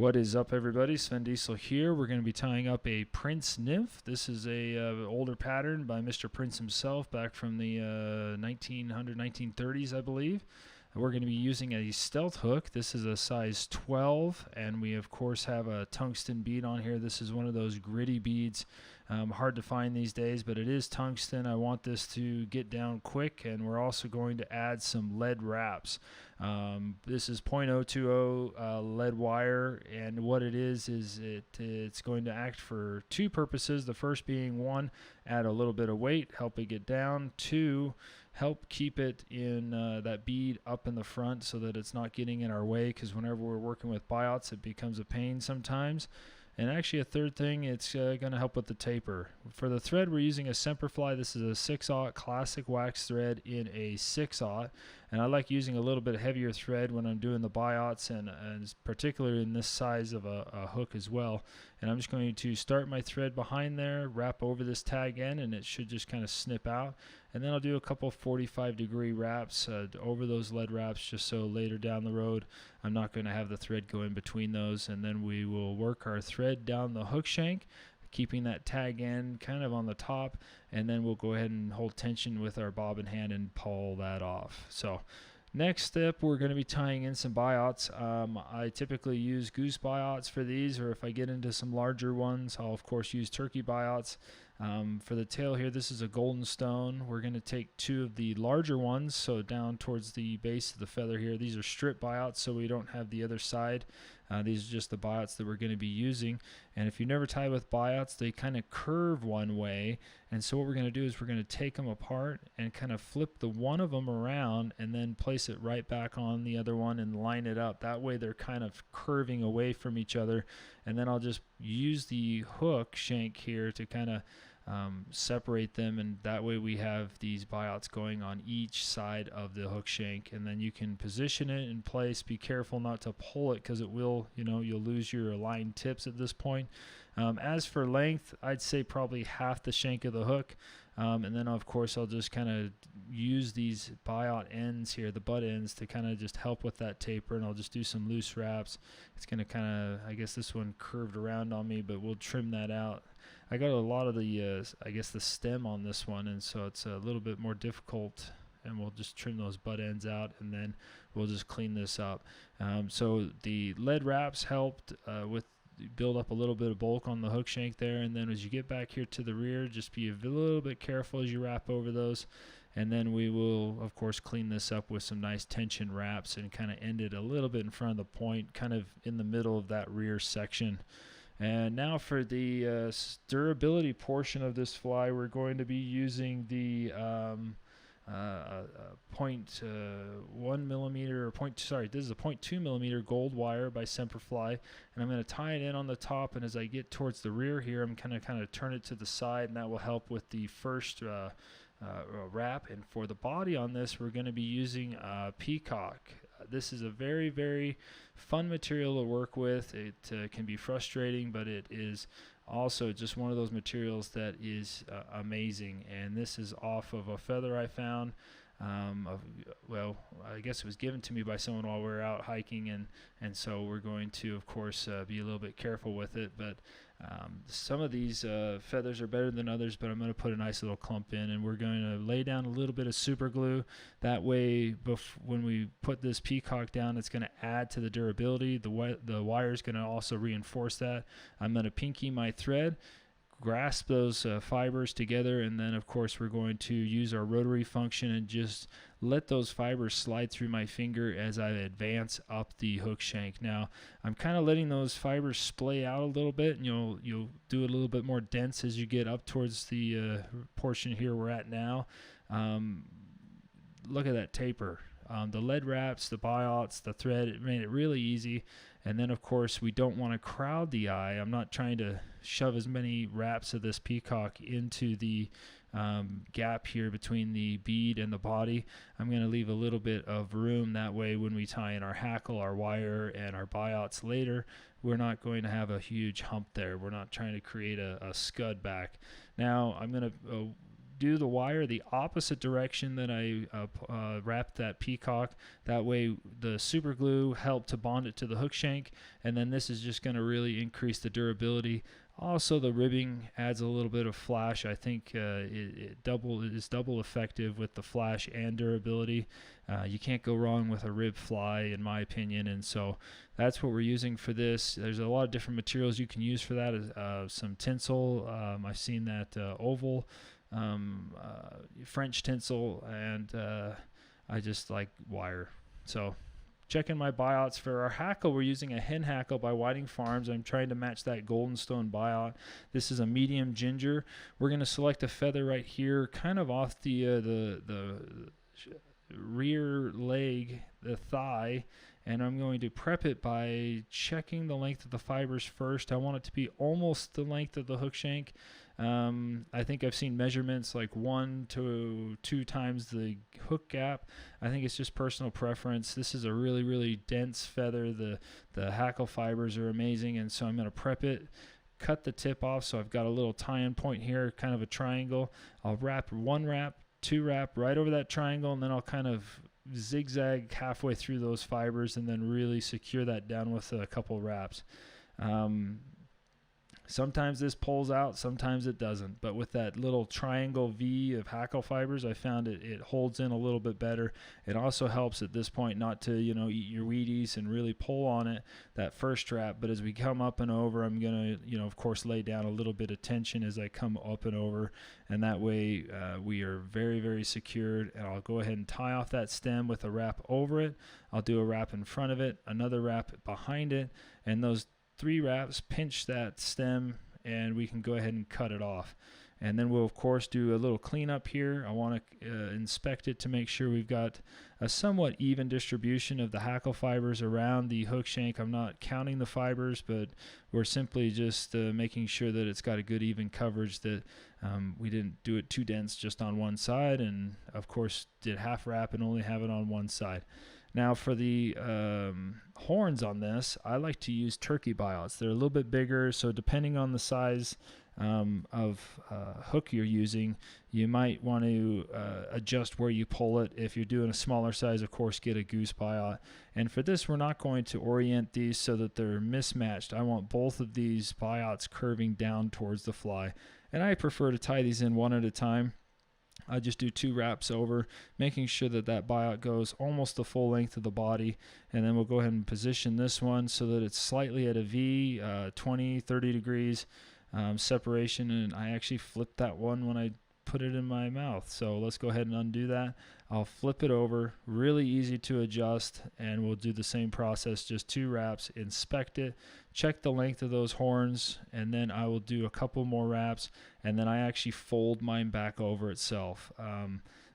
What is up, everybody? Sven Diesel here. We're going to be tying up a Prince Nymph. This is a older pattern by Mr. Prince himself, back from the 1930s, I believe. We're going to be using a stealth hook. This is a size 12, and we of course have a tungsten bead on here. This is one of those gritty beads, hard to find these days, but it is tungsten. I want this to get down quick, and we're also going to add some lead wraps. This is 0.020 lead wire, and what it is it's going to act for two purposes. The first being, one, add a little bit of weight, help it get down. Two, help keep it in that bead up in the front so that it's not getting in our way, because whenever we're working with biots it becomes a pain sometimes. And actually, a third thing, it's going to help with the taper. For the thread, we're using a Semperfli. This is a 6/0 classic wax thread in a 6/0, and I like using a little bit heavier thread when I'm doing the biots, and particularly in this size of a hook as well. And I'm just going to start my thread behind there, wrap over this tag end, and it should just kind of snip out. And then I'll do a couple 45-degree wraps over those lead wraps, just so later down the road I'm not going to have the thread go in between those. And then we will work our thread down the hook shank, keeping that tag end kind of on the top, and then we'll go ahead and hold tension with our bobbin hand and pull that off. So next step, we're going to be tying in some biots. I typically use Goose biots for these, or if I get into some larger ones, I'll of course use turkey biots. For the tail here, this is a golden stone. We're going to take two of the larger ones, so down towards the base of the feather here. These are strip biots, so we don't have the other side. These are just the biots that we're going to be using. And if you never tie with biots, they kind of curve one way. And so what we're going to do is we're going to take them apart and kind of flip the one of them around and then place it right back on the other one and line it up. That way they're kind of curving away from each other. And then I'll just use the hook shank here to kind of separate them, and that way we have these biots going on each side of the hook shank. And then you can position it in place. Be careful not to pull it, because it will, you'll lose your aligned tips at this point. As for length, I'd say probably half the shank of the hook. And then of course I'll just kind of use these biot ends here, the butt ends, to kind of just help with that taper, and I'll just do some loose wraps. It's going to kind of, I guess this one curved around on me, but we'll trim that out. I got a lot of the, I guess the stem on this one, and so it's a little bit more difficult, and we'll just trim those butt ends out, and then we'll just clean this up. So the lead wraps helped with build up a little bit of bulk on the hook shank there, and then as you get back here to the rear, just be a little bit careful as you wrap over those. And then we will of course clean this up with some nice tension wraps and kind of end it a little bit in front of the point, kind of in the middle of that rear section. And now for the durability portion of this fly, we're going to be using the 0.1 millimeter, this is a 0.2 millimeter gold wire by Semperfli, and I'm going to tie it in on the top, and as I get towards the rear here, I'm kind of turn it to the side, and that will help with the first wrap. And for the body on this, we're going to be using Peacock. This is a very, very fun material to work with. It can be frustrating, but it is also just one of those materials that is amazing. And this is off of a feather I found. Well, I guess it was given to me by someone while we were out hiking, and so we're going to of course be a little bit careful with it. But some of these feathers are better than others, but I'm going to put a nice little clump in, and we're going to lay down a little bit of super glue. That way when we put this peacock down, it's going to add to the durability. The wire is going to also reinforce that. I'm going to pinky my thread, grasp those fibers together, and then of course we're going to use our rotary function and just let those fibers slide through my finger as I advance up the hook shank. Now I'm kind of letting those fibers splay out a little bit, and you'll do it a little bit more dense as you get up towards the portion here we're at now. Look at that taper. The lead wraps, the biots, the thread, it made it really easy. And then of course we don't want to crowd the eye. I'm not trying to shove as many wraps of this peacock into the gap here between the bead and the body. I'm going to leave a little bit of room, that way when we tie in our hackle, our wire, and our biots later, we're not going to have a huge hump there. We're not trying to create a scud back. Now I'm going to do the wire the opposite direction that I wrapped that Peacock. That way the super glue helped to bond it to the hook shank, and then this is just going to really increase the durability. Also, the ribbing adds a little bit of flash. I think it is double effective with the flash and durability. You can't go wrong with a rib fly, in my opinion, and so that's what we're using for this. There's a lot of different materials you can use for that. Some tinsel. I've seen that oval, French tinsel, and I just like wire. So checking my biots. For our hackle, we're using a hen hackle by Whiting Farms. I'm trying to match that golden stone biot. This is a medium ginger. We're going to select a feather right here, kind of off the rear leg, the thigh, and I'm going to prep it by checking the length of the fibers first. I want it to be almost the length of the hook shank. I think I've seen measurements like 1 to 2 times the hook gap. I think it's just personal preference. This is a really, really dense feather. The hackle fibers are amazing, and so I'm going to prep it, cut the tip off, so I've got a little tie-in point here, kind of a triangle. I'll wrap 1 wrap, 2 wrap right over that triangle, and then I'll kind of zigzag halfway through those fibers and then really secure that down with a couple wraps. Sometimes this pulls out, sometimes it doesn't, but with that little triangle V of hackle fibers, I found it holds in a little bit better. It also helps at this point not to, eat your Wheaties and really pull on it that first wrap, but as we come up and over, I'm going to, of course, lay down a little bit of tension as I come up and over, and that way we are very, very secured. And I'll go ahead and tie off that stem with a wrap over it. I'll do a wrap in front of it, another wrap behind it, and those 3 wraps pinch that stem, and we can go ahead and cut it off. And then we'll of course do a little cleanup here. I want to inspect it to make sure we've got a somewhat even distribution of the hackle fibers around the hook shank. I'm not counting the fibers, but we're simply just making sure that it's got a good even coverage, that we didn't do it too dense just on one side, and of course did half wrap and only have it on one side. Now for the horns on this, I like to use turkey biots. They're a little bit bigger, so depending on the size of hook you're using, you might want to adjust where you pull it. If you're doing a smaller size, of course, get a Goose biot. And for this, we're not going to orient these so that they're mismatched. I want both of these biots curving down towards the fly. And I prefer to tie these in one at a time. I just do 2 wraps over, making sure that that biot goes almost the full length of the body, and then we'll go ahead and position this one so that it's slightly at a V, 20, 30 degrees separation, and I actually flipped that one when I put it in my mouth. So let's go ahead and undo that. I'll flip it over, really easy to adjust, and we'll do the same process, just 2 wraps, inspect it, check the length of those horns, and then I will do a couple more wraps, and then I actually fold mine back over itself.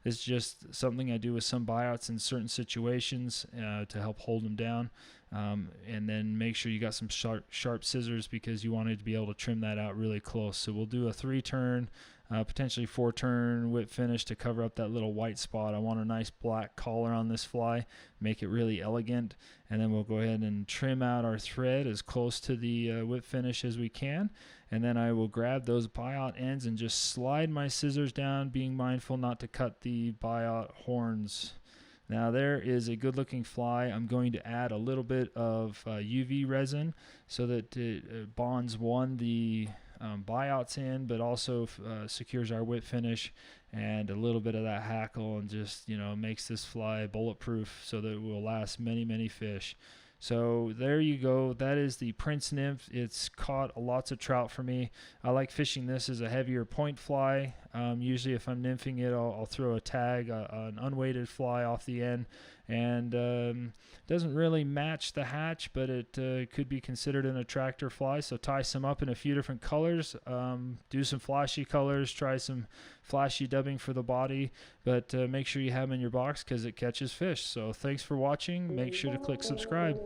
It's just something I do with some biots in certain situations to help hold them down. And then make sure you got some sharp scissors, because you wanted to be able to trim that out really close. So we'll do a 3-turn, potentially 4-turn whip finish to cover up that little white spot. I want a nice black collar on this fly, make it really elegant, and then we'll go ahead and trim out our thread as close to the whip finish as we can. And then I will grab those biot ends and just slide my scissors down, being mindful not to cut the biot horns. Now there is a good looking fly. I'm going to add a little bit of UV resin so that it bonds the biots in, but also secures our whip finish, and a little bit of that hackle, and just makes this fly bulletproof so that it will last many, many fish. So there you go. That is the Prince Nymph. It's caught lots of trout for me. I like fishing this as a heavier point fly. Usually if I'm nymphing it, I'll throw a tag, an unweighted fly off the end, and doesn't really match the hatch, but it could be considered an attractor fly. So tie some up in a few different colors, do some flashy colors, try some flashy dubbing for the body, but make sure you have them in your box because it catches fish. So thanks for watching. Make sure to click subscribe.